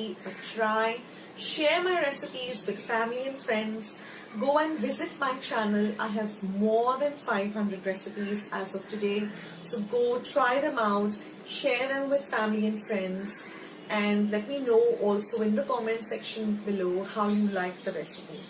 recipe a try. Share my recipes with family and friends. Go and visit my channel. I have more than 500 recipes as of today. So go try them out, share them with family and friends, and let me know also in the comment section below how you like the recipe.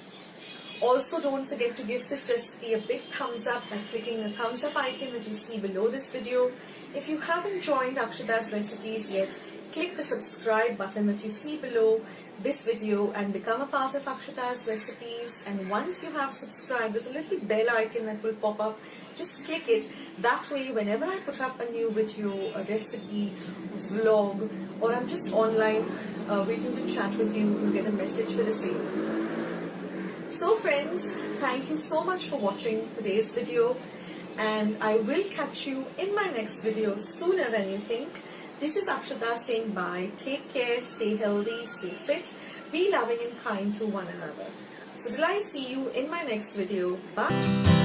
Also, don't forget to give this recipe a big thumbs up by clicking the thumbs up icon that you see below this video. If you haven't joined Akshata's recipes yet, click the subscribe button that you see below this video and become a part of Akshata's recipes. And once you have subscribed, there's a little bell icon that will pop up. Just click it. That way, whenever I put up a new video, a recipe, vlog, or I'm just online waiting to chat with you, you'll get a message for the same. So friends, thank you so much for watching today's video, and I will catch you in my next video sooner than you think. This is Akshata saying bye. Take care, stay healthy, stay fit, be loving and kind to one another. So till I see you in my next video, bye.